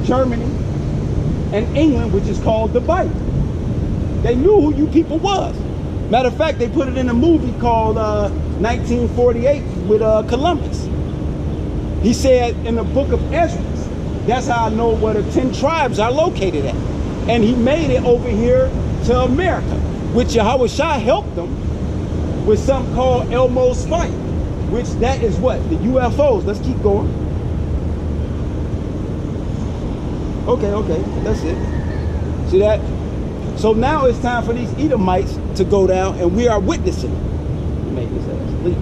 Germany and England, which is called the Bible. They knew who you people was. Matter of fact, they put it in a movie called 1948 with Columbus. He said in the book of Ezra, that's how I know where the 10 tribes are located at. And he made it over here to America, which Yahweh Shai helped them with something called Elmo's Fight, which that is what? The UFOs. Let's keep going. Okay, that's it. See that? So now it's time for these Edomites to go down, and we are witnessing it. Make this ass leave.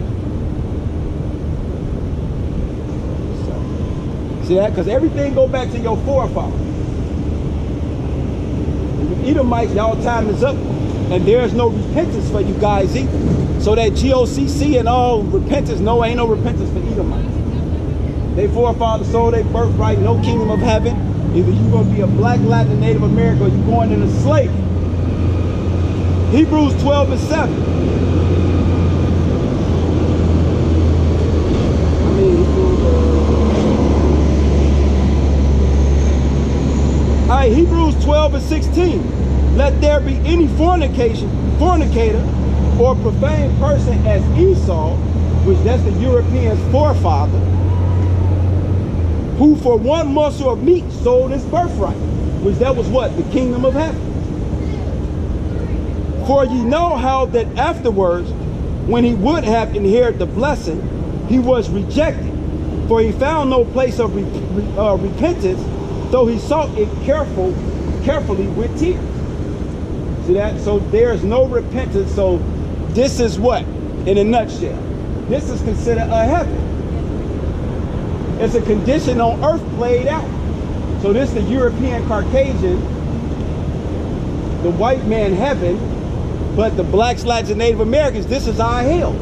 See that? Because everything go back to your forefathers. The Edomites, y'all time is up, and there's no repentance for you guys either. So that GOCC and all repentance, no, ain't no repentance for Edomites. They forefathers sold their birthright, no kingdom of heaven. Either you're going to be a black, Latin, Native American, or you're going into slavery. Hebrews 12 and 7. All right, Hebrews 12 and 16. Let there be any fornicator or profane person as Esau, which that's the European's forefather, who for one morsel of meat sold his birthright, which that was what? The kingdom of heaven. For ye know how that afterwards, when he would have inherited the blessing, he was rejected, for he found no place of repentance, though he sought it carefully with tears. See that? So there's no repentance. So this is what, in a nutshell, this is considered a heaven. It's a condition on earth played out. So this is the European Caucasian, the white man heaven, but the blacks, Latins, and Native Americans, this is our hell.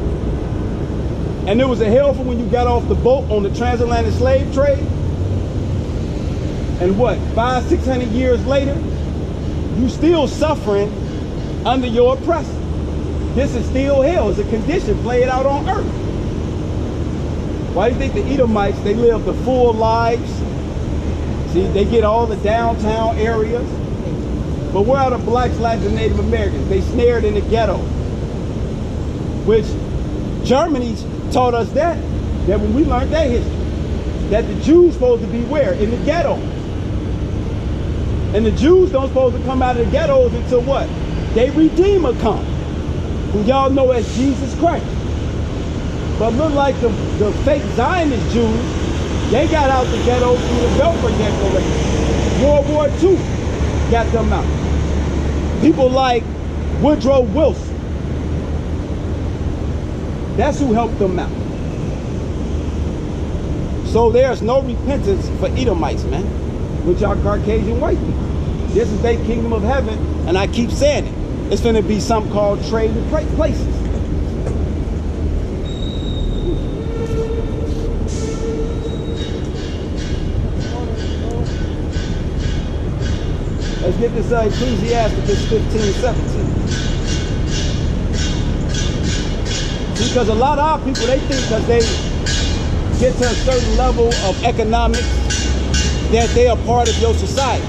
And there was a hell for when you got off the boat on the transatlantic slave trade. And what, 500-600 years later, you still suffering under your oppressor. This is still hell. It's a condition played out on earth. Why do you think the Edomites, they live the full lives? See, they get all the downtown areas. But where are the blacks, Latins, and Native Americans? They snared in the ghetto. Which Germany taught us that when we learned that history, that the Jews supposed to be where? In the ghetto. And the Jews don't supposed to come out of the ghettos until what? They Redeemer come, who y'all know as Jesus Christ. But look like the fake Zionist Jews, they got out the ghetto through the Belfer Declaration. World War II got them out. People like Woodrow Wilson, that's who helped them out. So there's no repentance for Edomites, man, which are Caucasian white people. This is their kingdom of heaven, and I keep saying it. It's going to be something called trade in places. Let's get this Ecclesiasticus 15:17. Because a lot of our people, they think because they get to a certain level of economics that they are part of your society,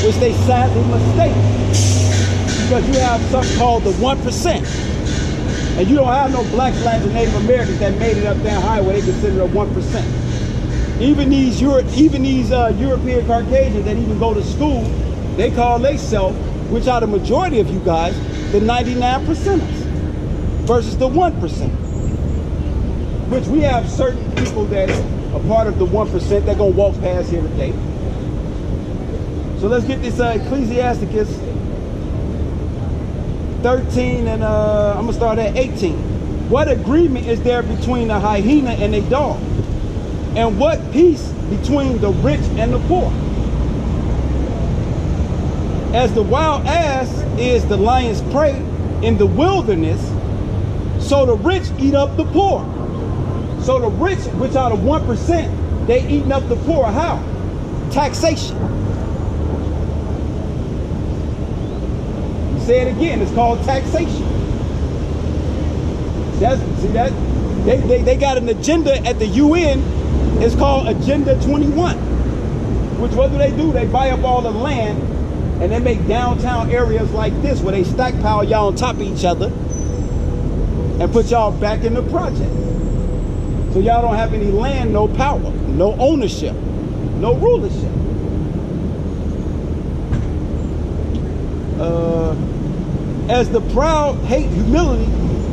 which they sadly mistake. Because you have something called the 1%. And you don't have no blacks, Latins, and Native Americans that made it up that high where they consider a 1%. Even these European Caucasians that even go to school, they call themselves, which are the majority of you guys, the 99%ers versus the 1%. Which we have certain people that are part of the 1% that gonna walk past here today. So let's get this Ecclesiasticus 13 and I'm gonna start at 18. What agreement is there between the hyena and a dog? And what peace between the rich and the poor? As the wild ass is the lion's prey in the wilderness, so the rich eat up the poor. So the rich, which are the 1%, they eating up the poor. How? Taxation. Say it again, it's called taxation. See that? They got an agenda at the UN, it's called Agenda 21, Which, what do? They buy up all the land and they make downtown areas like this where they stockpile y'all on top of each other and put y'all back in the project. So y'all don't have any land, no power, no ownership, no rulership. As the proud hate humility,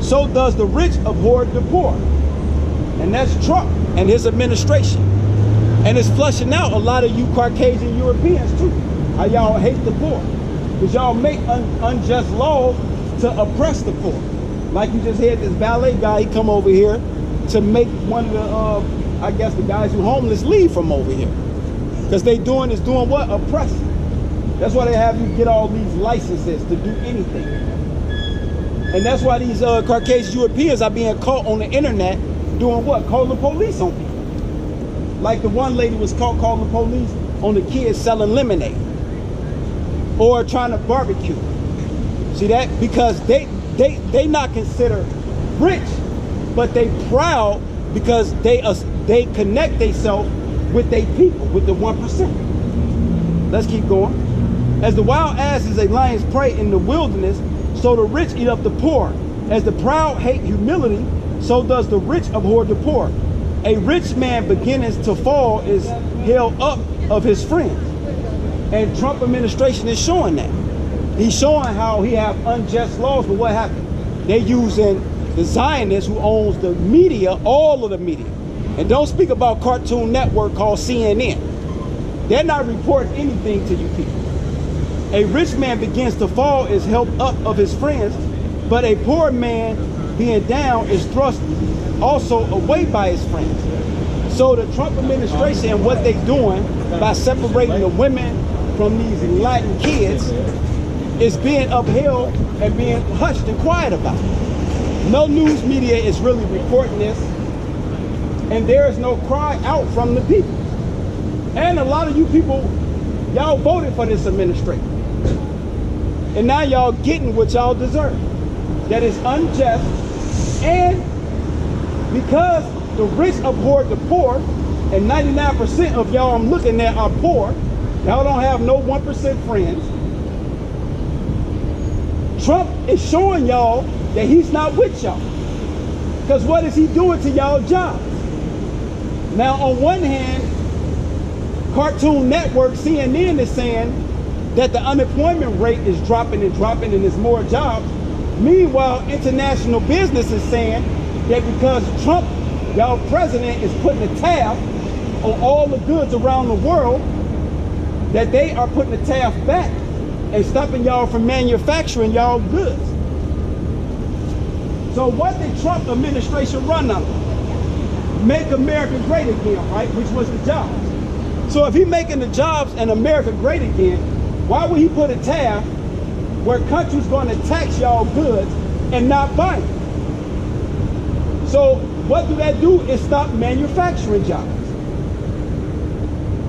so does the rich abhor the poor. And that's Trump and his administration. And it's flushing out a lot of you Caucasian Europeans too. How y'all hate the poor. Because y'all make unjust laws to oppress the poor. Like you just had this ballet guy, he come over here to make one of the, I guess the guys who homeless leave from over here. Because they doing what? Oppressing. That's why they have you get all these licenses to do anything. And that's why these Caucasian Europeans are being caught on the internet doing what? Calling the police on people. Like the one lady was caught calling the police on the kids selling lemonade or trying to barbecue. See that? Because they not considered rich, but they proud because they connect themselves with their people, with the 1%. Let's keep going. As the wild ass is a lion's prey in the wilderness, so the rich eat up the poor. As the proud hate humility, so does the rich abhor the poor. A rich man beginning to fall is held up of his friends. And Trump administration is showing that. He's showing how he have unjust laws, but what happened? They using the Zionists who owns the media, all of the media. And don't speak about Cartoon Network called CNN. They're not reporting anything to you people. A rich man begins to fall is helped up of his friends, but a poor man being down is thrust also away by his friends. So the Trump administration and what they're doing by separating the women from these Latin kids is being upheld and being hushed and quiet about. No news media is really reporting this, and there is no cry out from the people. And a lot of you people, y'all voted for this administration. And now y'all getting what y'all deserve. That is unjust. And because the rich abhor the poor, and 99% of y'all I'm looking at are poor, y'all don't have no 1% friends. Trump is showing y'all that he's not with y'all. Because what is he doing to y'all jobs? Now on one hand, Cartoon Network, CNN is saying that the unemployment rate is dropping and dropping and there's more jobs. Meanwhile, international business is saying that because Trump, y'all president, is putting a tab on all the goods around the world, that they are putting the tab back and stopping y'all from manufacturing y'all goods. So what did Trump administration run under? Make America great again, right? Which was the jobs. So if he's making the jobs and America great again, why would he put a tab where countries going to tax y'all goods and not buy them? So what do that do is stop manufacturing jobs.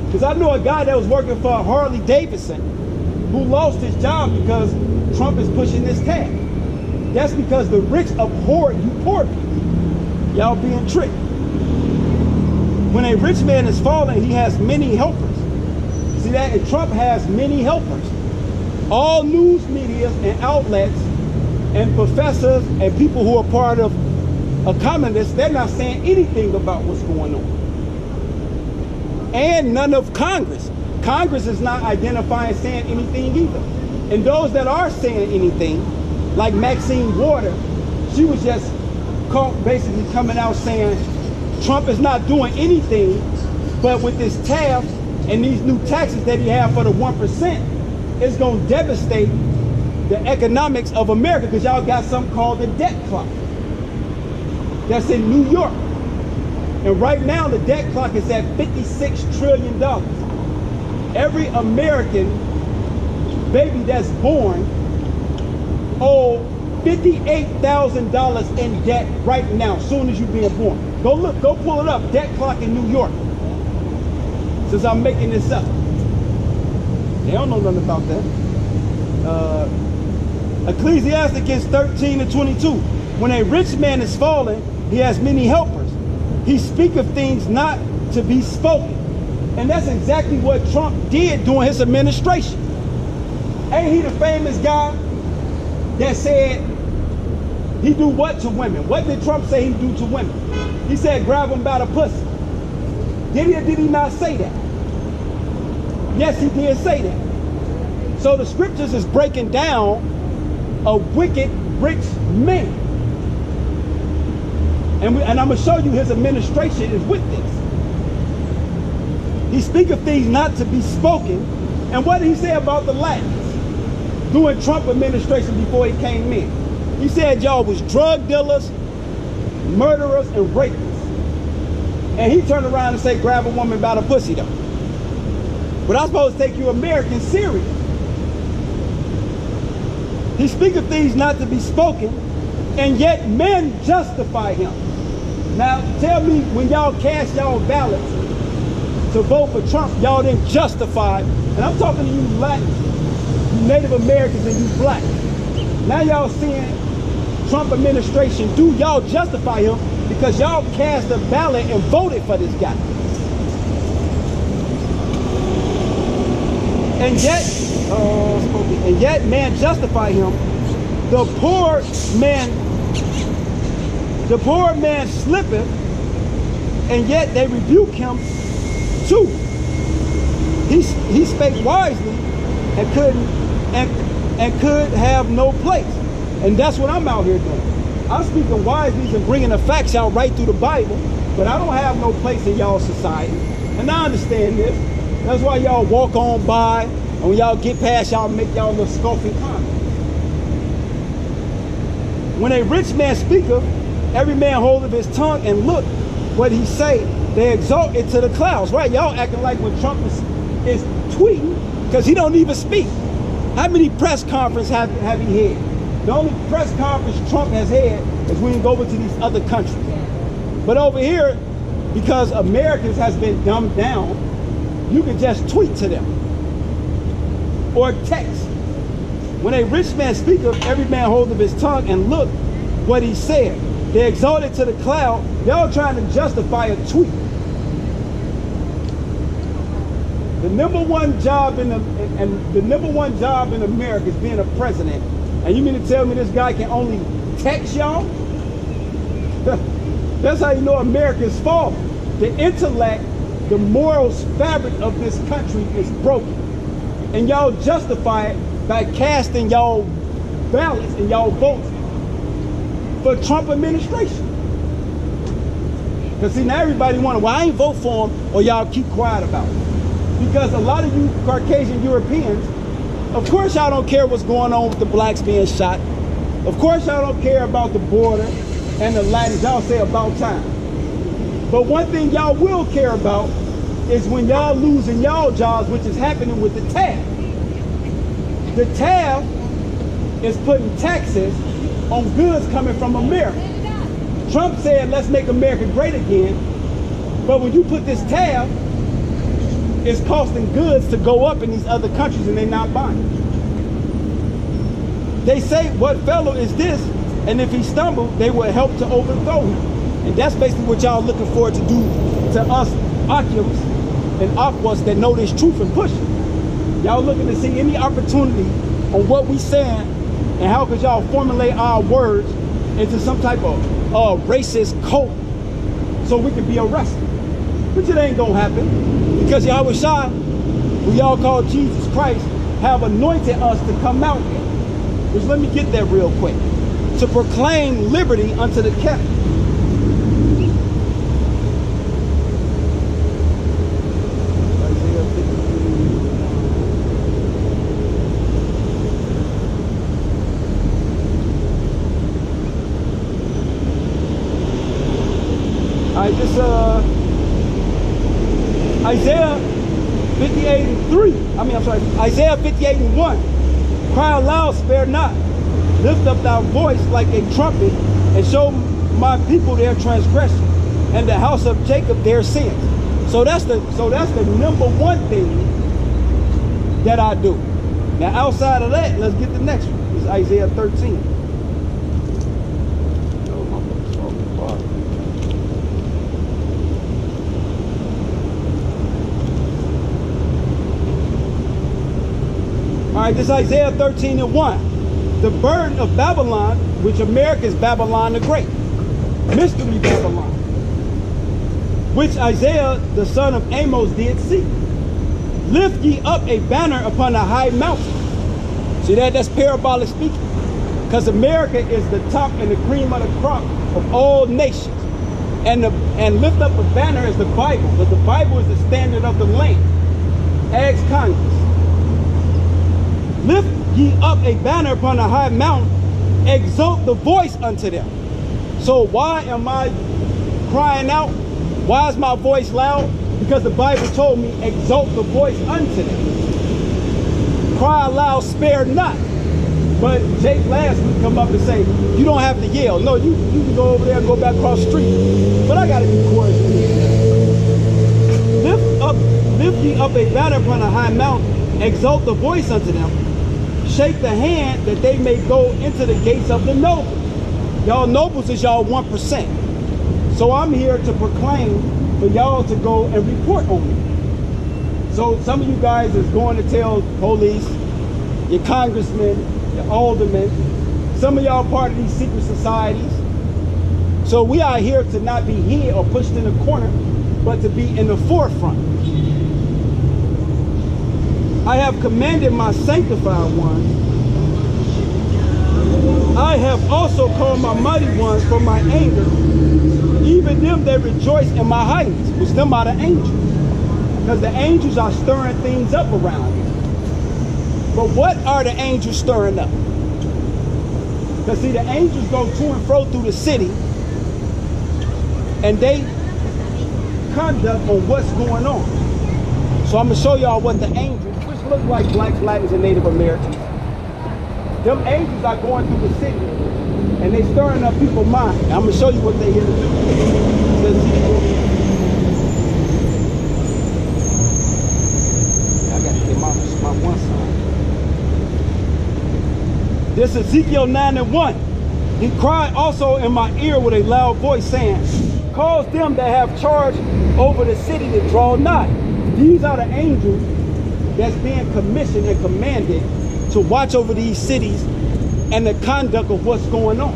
Because I know a guy that was working for Harley Davidson who lost his job because Trump is pushing this tab. That's because the rich abhor you poor people. Y'all being tricked. When a rich man is falling, he has many helpers. See that? And Trump has many helpers. All news media and outlets and professors and people who are part of a communist, they're not saying anything about what's going on. And none of Congress. Congress is not identifying, saying anything either. And those that are saying anything, like Maxine Waters, she was just basically coming out saying Trump is not doing anything, but with this tab and these new taxes that he have for the 1%, it's going to devastate the economics of America, because y'all got something called the debt clock. That's in New York. And right now the debt clock is at $56 trillion. Every American baby that's born owes $58,000 in debt right now, as soon as you're being born. Go look, go pull it up, debt clock in New York. Since I'm making this up. They don't know nothing about that. Ecclesiastes 13:22. When a rich man is fallen, he has many helpers. He speaketh things not to be spoken. And that's exactly what Trump did during his administration. Ain't he the famous guy that said he do what to women? What did Trump say he do to women? He said grab them by the pussy. Did he or did he not say that? Yes, he did say that. So the scriptures is breaking down a wicked rich man. And I'm going to show you his administration is with this. He speaketh things not to be spoken. And what did he say about the Latins during Trump administration before he came in? He said y'all was drug dealers, murderers, and rapists. And he turned around and said grab a woman by the pussy though. But I'm supposed to take you Americans serious. He speaketh things not to be spoken, and yet men justify him. Now tell me, when y'all cast y'all ballots to vote for Trump, y'all didn't justify, and I'm talking to you Latins, you Native Americans, and you black. Now y'all seeing Trump administration do, y'all justify him because y'all cast a ballot and voted for this guy. And yet man justify him. The poor man slippeth, and yet they rebuke him too. He spake wisely and could have no place. And that's what I'm out here doing. I'm speaking wisely and bringing the facts out right through the Bible, but I don't have no place in y'all society. And I understand this. That's why y'all walk on by, and when y'all get past, y'all make y'all little scoffing comments. When a rich man speaketh, every man holdeth his tongue, and look what he say, they exalt it to the clouds. Right? Y'all acting like when Trump is tweeting, because he don't even speak. How many press conferences have he had? The only press conference Trump has had is when he go over to these other countries. But over here, because Americans has been dumbed down, you can just tweet to them or text. When a rich man speaketh, every man holdeth his tongue, and look what he said. They exalt it to the cloud. Y'all trying to justify a tweet. The number one job in America is being a president. And you mean to tell me this guy can only text y'all? That's how you know America's falling. The intellect, the morals fabric of this country is broken. And y'all justify it by casting y'all ballots and y'all votes for Trump administration. Because see, now everybody wondering, well, I ain't vote for him, or y'all keep quiet about it. Because a lot of you Caucasian Europeans, of course y'all don't care what's going on with the blacks being shot. Of course y'all don't care about the border and the Latins. Y'all say about time. But one thing y'all will care about is when y'all losing y'all jobs, which is happening with the tab. The tab is putting taxes on goods coming from America. Trump said, let's make America great again. But when you put this tab, it's costing goods to go up in these other countries, and they're not buying. They say, what fellow is this? And if he stumbled, they will help to overthrow him. And that's basically what y'all looking forward to do to us Oculus and Aquas that know this truth and push it. Y'all looking to see any opportunity on what we saying, and how could y'all formulate our words into some type of racist cult so we can be arrested. But it ain't gonna happen, because Yahweh Shai, who y'all call Jesus Christ, have anointed us to come out here. Which, let me get that real quick. To proclaim liberty unto the captive. Isaiah 58:3. Isaiah 58:1. Cry aloud, spare not. Lift up thy voice like a trumpet, and show my people their transgression, and the house of Jacob their sins. So that's the number one thing that I do. Now outside of that, let's get the next one. It's Isaiah 13. All right, this is Isaiah 13:1. The burden of Babylon, which America is Babylon the Great. Mystery Babylon, which Isaiah the son of Amos did see. Lift ye up a banner upon a high mountain. See that? That's parabolic speaking. Because America is the top and the cream of the crop of all nations. And lift up a banner is the Bible, but the Bible is the standard of the land. Ask Congress. Lift ye up a banner upon a high mountain, exalt the voice unto them. So why am I crying out? Why is my voice loud? Because the Bible told me, exalt the voice unto them. Cry aloud, spare not. But Jake last week come up and say, you don't have to yell. No, you can go over there and go back across the street. But I got to be courageous. Lift ye up a banner upon a high mountain, exalt the voice unto them. Shake the hand that they may go into the gates of the nobles. Y'all nobles is y'all 1%. So I'm here to proclaim for y'all to go and report on me. So some of you guys is going to tell police, your congressmen, your aldermen. Some of y'all part of these secret societies. So we are here to not be hid or pushed in the corner, but to be in the forefront. I have commanded my sanctified ones. I have also called my mighty ones for my anger, even them that rejoice in my heights, which them are the angels. Because the angels are stirring things up around here. But what are the angels stirring up? Because see, the angels go to and fro through the city, and they conduct on what's going on. So I'm going to show y'all what the angels, which look like blacks, Latins, and Native Americans. Them angels are going through the city, and they stirring up people's minds. I'm going to show you what they're here to do. I got to get my one side. This is Ezekiel 9:1. He cried also in my ear with a loud voice, saying, cause them that have charge over the city to draw nigh. These are the angels that's being commissioned and commanded to watch over these cities and the conduct of what's going on.